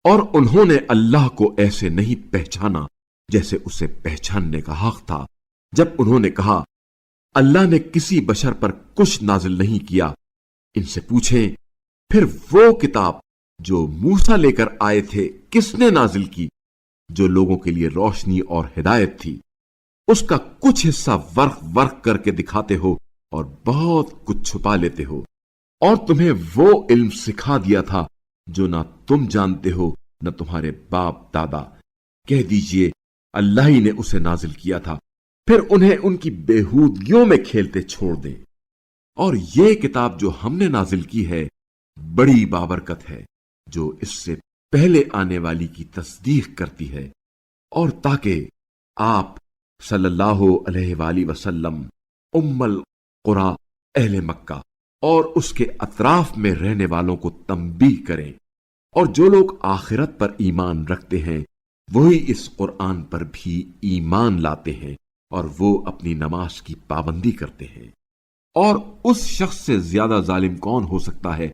اور انہوں نے اللہ کو ایسے نہیں پہچانا جیسے اسے پہچاننے کا حق تھا۔ جب انہوں نے کہا اللہ نے کسی بشر پر کچھ نازل نہیں کیا، ان سے پوچھیں پھر وہ کتاب جو موسیٰ لے کر آئے تھے کس نے نازل کی، جو لوگوں کے لیے روشنی اور ہدایت تھی؟ اس کا کچھ حصہ ورق ورق کر کے دکھاتے ہو اور بہت کچھ چھپا لیتے ہو، اور تمہیں وہ علم سکھا دیا تھا جو نہ تم جانتے ہو نہ تمہارے باپ دادا۔ کہہ دیجئے اللہ ہی نے اسے نازل کیا تھا، پھر انہیں ان کی بےہودگیوں میں کھیلتے چھوڑ دیں۔ اور یہ کتاب جو ہم نے نازل کی ہے بڑی بابرکت ہے، جو اس سے پہلے آنے والی کی تصدیق کرتی ہے، اور تاکہ آپ صلی اللہ علیہ وآلہ وسلم ام القری اہل مکہ اور اس کے اطراف میں رہنے والوں کو تنبیہ کریں، اور جو لوگ آخرت پر ایمان رکھتے ہیں وہی اس قرآن پر بھی ایمان لاتے ہیں اور وہ اپنی نماز کی پابندی کرتے ہیں۔ اور اس شخص سے زیادہ ظالم کون ہو سکتا ہے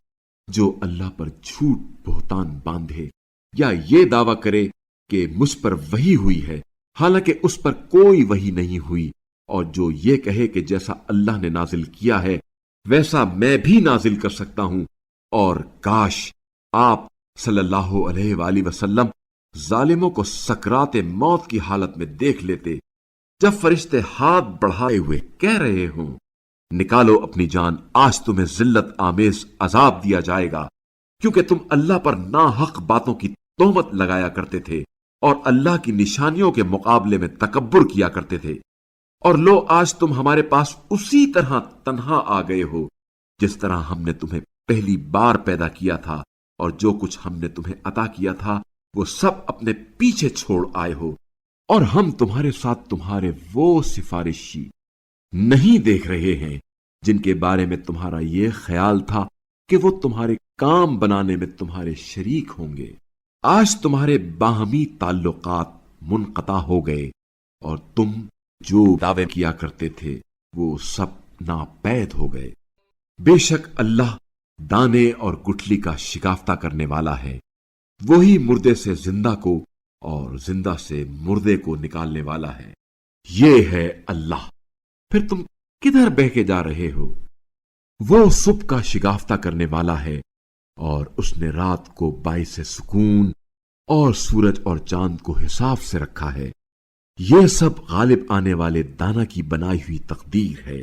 جو اللہ پر جھوٹ بہتان باندھے یا یہ دعویٰ کرے کہ مجھ پر وحی ہوئی ہے حالانکہ اس پر کوئی وحی نہیں ہوئی، اور جو یہ کہے کہ جیسا اللہ نے نازل کیا ہے ویسا میں بھی نازل کر سکتا ہوں۔ اور کاش آپ صلی اللہ علیہ وآلہ وسلم ظالموں کو سکرات موت کی حالت میں دیکھ لیتے جب فرشتے ہاتھ بڑھائے ہوئے کہہ رہے ہوں نکالو اپنی جان، آج تمہیں ذلت آمیز عذاب دیا جائے گا، کیونکہ تم اللہ پر ناحق باتوں کی تہمت لگایا کرتے تھے اور اللہ کی نشانیوں کے مقابلے میں تکبر کیا کرتے تھے، اور لو آج تم ہمارے پاس اسی طرح تنہا آ گئے ہو جس طرح ہم نے تمہیں پہلی بار پیدا کیا تھا، اور جو کچھ ہم نے تمہیں عطا کیا تھا وہ سب اپنے پیچھے چھوڑ آئے ہو، اور ہم تمہارے ساتھ تمہارے وہ سفارشی نہیں دیکھ رہے ہیں جن کے بارے میں تمہارا یہ خیال تھا کہ وہ تمہارے کام بنانے میں تمہارے شریک ہوں گے۔ آج تمہارے باہمی تعلقات منقطع ہو گئے، اور تم جو دعوے کیا کرتے تھے وہ سب ناپید ہو گئے۔ بے شک اللہ دانے اور گٹھلی کا شکافتہ کرنے والا ہے، وہی مردے سے زندہ کو اور زندہ سے مردے کو نکالنے والا ہے۔ یہ ہے اللہ، پھر تم کدھر بہہ کے جا رہے ہو؟ وہ صبح کا شگافتہ کرنے والا ہے، اور اس نے رات کو باعث سکون اور سورج اور چاند کو حساب سے رکھا ہے۔ یہ سب غالب آنے والے دانا کی بنائی ہوئی تقدیر ہے،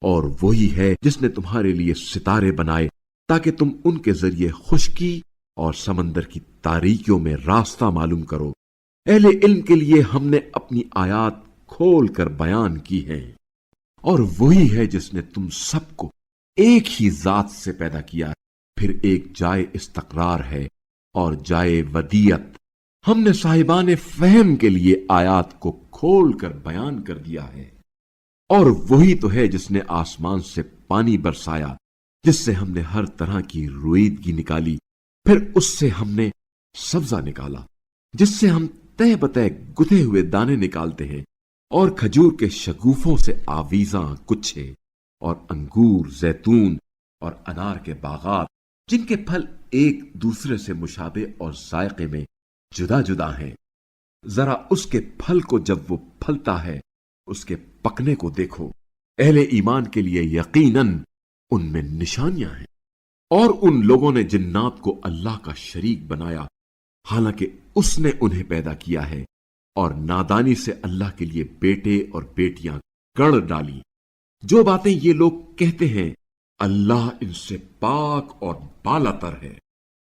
اور وہی ہے جس نے تمہارے لیے ستارے بنائے تاکہ تم ان کے ذریعے خشکی اور سمندر کی تاریکیوں میں راستہ معلوم کرو۔ اہل علم کے لیے ہم نے اپنی آیات کھول کر بیان کی ہیں، اور وہی ہے جس نے تم سب کو ایک ہی ذات سے پیدا کیا، پھر ایک جائے استقرار ہے اور جائے ودیت۔ ہم نے صاحبان فہم کے لیے آیات کو کھول کر بیان کر دیا ہے، اور وہی تو ہے جس نے آسمان سے پانی برسایا جس سے ہم نے ہر طرح کی رویدگی نکالی، پھر اس سے ہم نے سبزہ نکالا جس سے ہم تہ بتہ گتھے ہوئے دانے نکالتے ہیں، اور کھجور کے شگوفوں سے آویزاں گچھے، اور انگور، زیتون اور انار کے باغات جن کے پھل ایک دوسرے سے مشابہ اور ذائقے میں جدا جدا ہیں۔ ذرا اس کے پھل کو جب وہ پھلتا ہے اس کے پکنے کو دیکھو۔ اہل ایمان کے لیے یقیناً ان میں نشانیاں ہیں، اور ان لوگوں نے جنات کو اللہ کا شریک بنایا حالانکہ اس نے انہیں پیدا کیا ہے، اور نادانی سے اللہ کے لیے بیٹے اور بیٹیاں گڑ ڈالی۔ جو باتیں یہ لوگ کہتے ہیں اللہ ان سے پاک اور بالا تر ہے۔